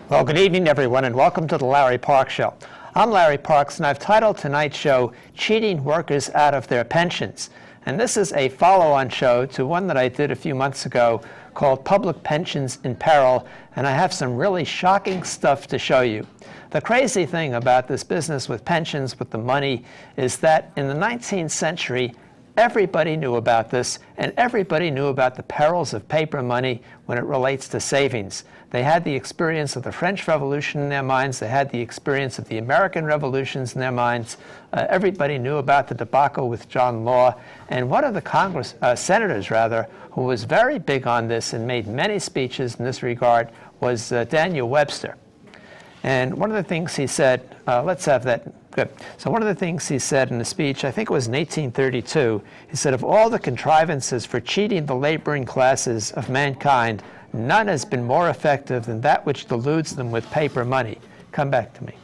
Well, good evening, everyone, and welcome to the Larry Parks Show. I'm Larry Parks, and I've titled tonight's show, Cheating Workers Out of Their Pensions. And this is a follow-on show to one that I did a few months ago called Public Pensions in Peril, and I have some really shocking stuff to show you. The crazy thing about this business with pensions, with the money, is that in the 19th century, everybody knew about this, and everybody knew about the perils of paper money when it relates to savings. They had the experience of the French Revolution in their minds. They had the experience of the American revolutions in their minds. Everybody knew about the debacle with John Law. And one of the senators, who was very big on this and made many speeches in this regard was Daniel Webster. And one of the things he said, let's have that. Good. So one of the things he said in a speech, I think it was in 1832, he said, of all the contrivances for cheating the laboring classes of mankind, none has been more effective than that which deludes them with paper money. Come back to me.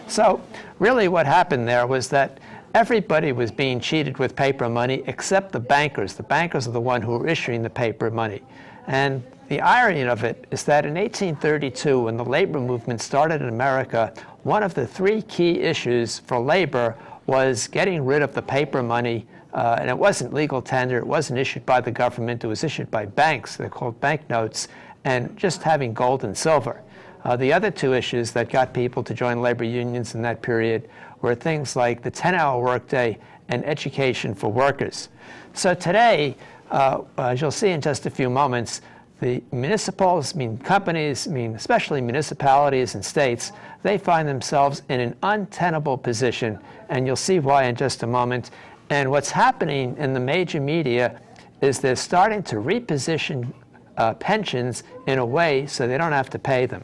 So really what happened there was that everybody was being cheated with paper money except the bankers. The bankers are the one who were issuing the paper money. And the irony of it is that in 1832, when the labor movement started in America, one of the three key issues for labor was getting rid of the paper money. And it wasn't legal tender. It wasn't issued by the government. It was issued by banks. They're called banknotes, and just having gold and silver. The other two issues that got people to join labor unions in that period were things like the 10-hour workday and education for workers. So today, as you'll see in just a few moments, the municipals, companies, especially municipalities and states, they find themselves in an untenable position, and you'll see why in just a moment. And what's happening in the major media is they're starting to reposition pensions in a way so they don't have to pay them.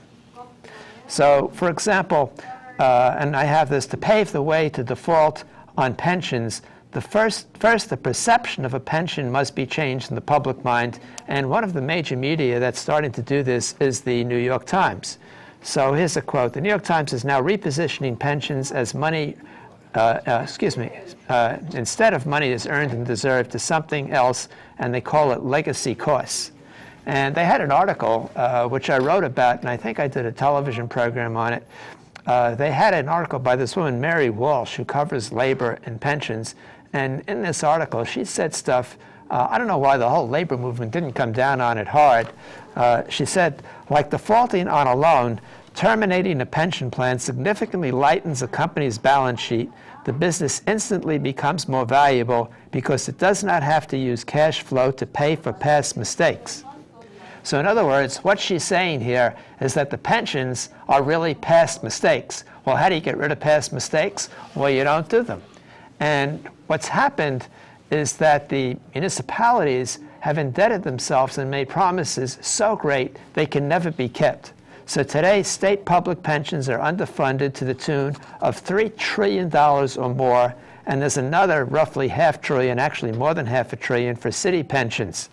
So, for example, and I have this, to pave the way to default on pensions, first, the perception of a pension must be changed in the public mind, and one of the major media that's starting to do this is the New York Times. So here's a quote. The New York Times is now repositioning pensions as money, instead of money is earned and deserved to something else, and they call it legacy costs. And they had an article which I wrote about, and I think I did a television program on it. They had an article by this woman, Mary Walsh, who covers labor and pensions. And in this article, she said stuff, I don't know why the whole labor movement didn't come down on it hard. She said, like defaulting on a loan, terminating a pension plan significantly lightens a company's balance sheet. The business instantly becomes more valuable because it does not have to use cash flow to pay for past mistakes. So in other words, what she's saying here is that the pensions are really past mistakes. Well, how do you get rid of past mistakes? Well, you don't do them. And what's happened is that the municipalities have indebted themselves and made promises so great they can never be kept. So today, state public pensions are underfunded to the tune of $3 trillion or more, and there's another roughly $500 billion, actually more than $500 billion, for city pensions.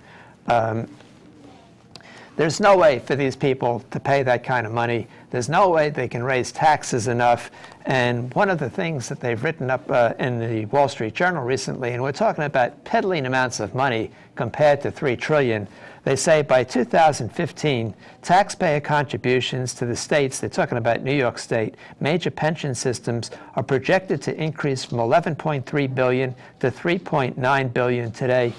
There's no way for these people to pay that kind of money. There's no way they can raise taxes enough. And one of the things that they've written up in the Wall Street Journal recently, and we're talking about peddling amounts of money compared to $3 trillion, they say by 2015, taxpayer contributions to the states, they're talking about New York State, major pension systems are projected to increase from $11.3 billion to $3.9 billion today.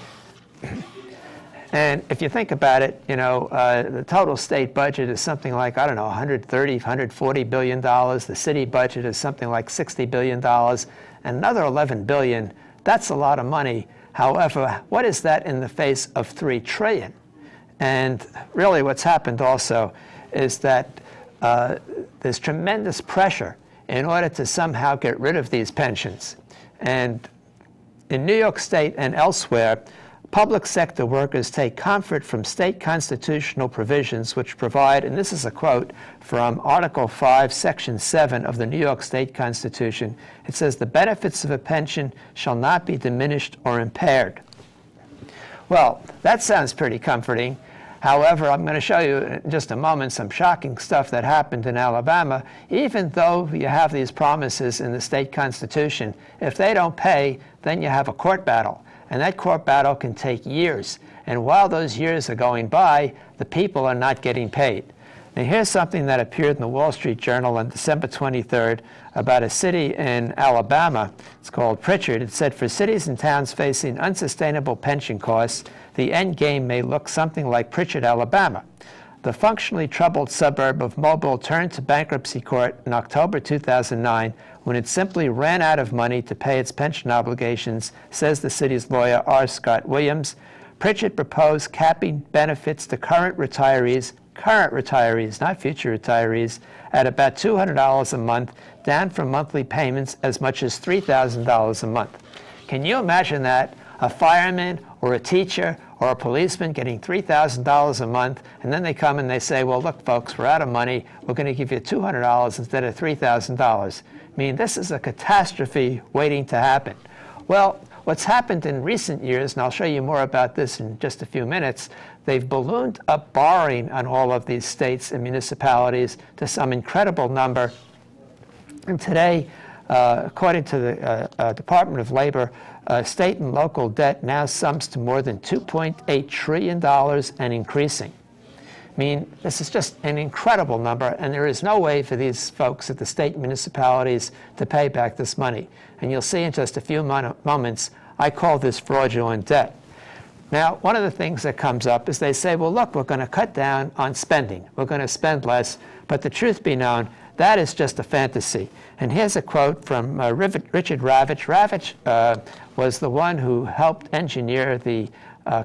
And if you think about it, the total state budget is something like, I don't know, $130, $140 billion. The city budget is something like $60 billion. And another $11 billion, that's a lot of money. However, what is that in the face of $3 trillion? And really what's happened also is that there's tremendous pressure in order to somehow get rid of these pensions. And in New York State and elsewhere, public sector workers take comfort from state constitutional provisions which provide, and this is a quote from Article 5, Section 7 of the New York State Constitution. It says, the benefits of a pension shall not be diminished or impaired. Well, that sounds pretty comforting. However, I'm going to show you in just a moment some shocking stuff that happened in Alabama. Even though you have these promises in the state constitution, if they don't pay, then you have a court battle. And that court battle can take years. And while those years are going by, the people are not getting paid. Now here's something that appeared in the Wall Street Journal on December 23rd about a city in Alabama. It's called Pritchard. It said, for cities and towns facing unsustainable pension costs, the end game may look something like Pritchard, Alabama. The functionally troubled suburb of Mobile turned to bankruptcy court in October 2009 when it simply ran out of money to pay its pension obligations, says the city's lawyer R. Scott Williams. Pritchard proposed capping benefits to current retirees, not future retirees, at about $200 a month, down from monthly payments as much as $3,000 a month. Can you imagine that? A fireman or a teacher or a policeman getting $3,000 a month, and then they come and they say, well, look, folks, we're out of money. We're going to give you $200 instead of $3,000. I mean, this is a catastrophe waiting to happen. Well, what's happened in recent years, and I'll show you more about this in just a few minutes, they've ballooned up borrowing on all of these states and municipalities to some incredible number. And today, according to the Department of Labor, state and local debt now sums to more than $2.8 trillion and increasing. I mean, this is just an incredible number, and there is no way for these folks at the state municipalities to pay back this money. And you'll see in just a few moments, I call this fraudulent debt. Now, one of the things that comes up is they say, well, look, we're going to cut down on spending. We're going to spend less. But the truth be known, that is just a fantasy. And here's a quote from Richard Ravitch. Ravitch was the one who helped engineer the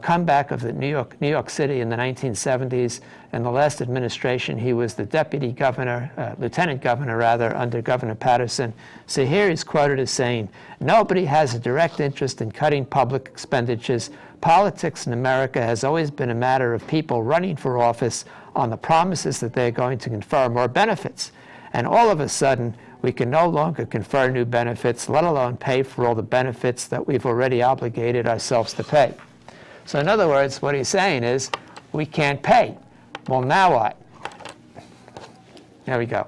comeback of the New York City in the 1970s. In the last administration, he was the deputy governor, lieutenant governor rather, under Governor Patterson. So here he's quoted as saying, nobody has a direct interest in cutting public expenditures. Politics in America has always been a matter of people running for office on the promises that they're going to confer more benefits. And all of a sudden, we can no longer confer new benefits, let alone pay for all the benefits that we've already obligated ourselves to pay. So in other words, what he's saying is, we can't pay. Well, now what? There we go.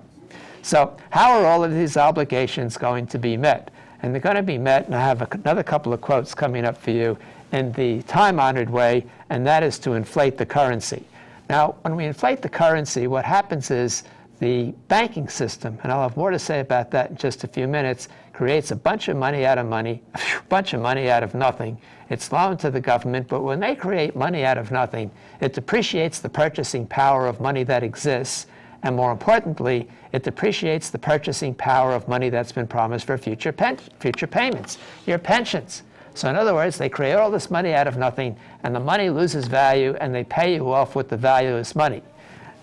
So how are all of these obligations going to be met? And they're going to be met, and I have another couple of quotes coming up for you, in the time-honored way, and that is to inflate the currency. Now, when we inflate the currency, what happens is the banking system, and I'll have more to say about that in just a few minutes, creates a bunch of money out of money, a bunch of money out of nothing. It's loaned to the government, but when they create money out of nothing, it depreciates the purchasing power of money that exists, and more importantly, it depreciates the purchasing power of money that's been promised for future payments, your pensions. So in other words, they create all this money out of nothing, and the money loses value, and they pay you off with the valueless money.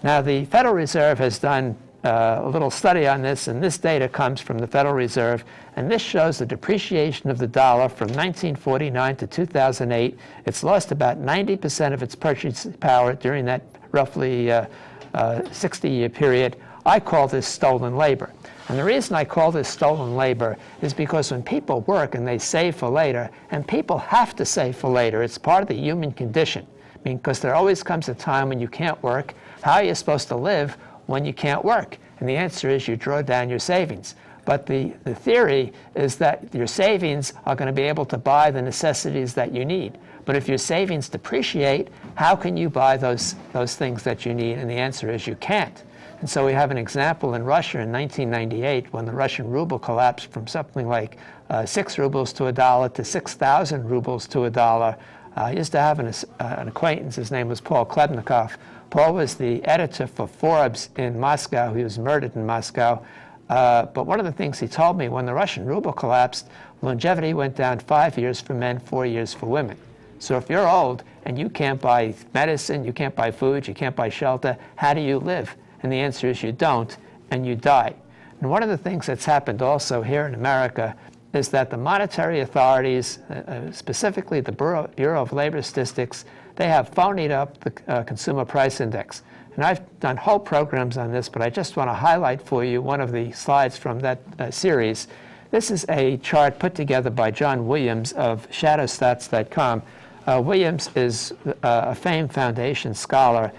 Now, the Federal Reserve has done a little study on this, and this data comes from the Federal Reserve, and this shows the depreciation of the dollar from 1949 to 2008. It's lost about 90% of its purchasing power during that roughly 60-year period. I call this stolen labor. And the reason I call this stolen labor is because when people work and they save for later, and people have to save for later, it's part of the human condition. I mean, because there always comes a time when you can't work. How are you supposed to live when you can't work? And the answer is you draw down your savings. But the theory is that your savings are going to be able to buy the necessities that you need. But if your savings depreciate, how can you buy those things that you need? And the answer is you can't. And so we have an example in Russia in 1998 when the Russian ruble collapsed from something like 6 rubles to $1 to 6,000 rubles to $1. I used to have an acquaintance. His name was Paul Klebnikov. Paul was the editor for Forbes in Moscow. He was murdered in Moscow. But one of the things he told me, when the Russian ruble collapsed, longevity went down 5 years for men, 4 years for women. So if you're old and you can't buy medicine, you can't buy food, you can't buy shelter, how do you live? And the answer is you don't, and you die. And one of the things that's happened also here in America is that the monetary authorities, specifically the Bureau of Labor Statistics, they have phonied up the Consumer Price Index. And I've done whole programs on this, but I just want to highlight for you one of the slides from that series. This is a chart put together by John Williams of shadowstats.com. Williams is a famed foundation scholar.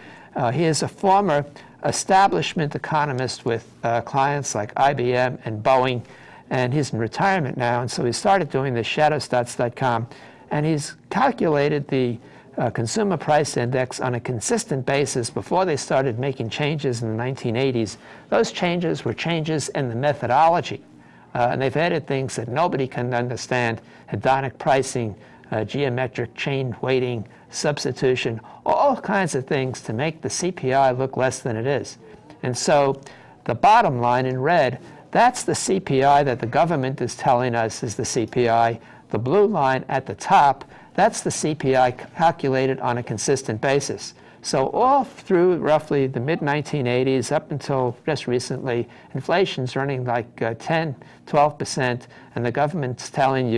He is a former establishment economist with clients like IBM and Boeing, and he's in retirement now, and so he started doing this shadowstats.com, and he's calculated the consumer price index on a consistent basis before they started making changes in the 1980s. Those changes were changes in the methodology. And they've added things that nobody can understand: hedonic pricing, geometric chain weighting, substitution, all kinds of things to make the CPI look less than it is. And so the bottom line in red, that's the CPI that the government is telling us is the CPI. The blue line at the top, that's the CPI calculated on a consistent basis. So all through roughly the mid-1980s up until just recently, inflation's running like 10, 12%, and the government's telling you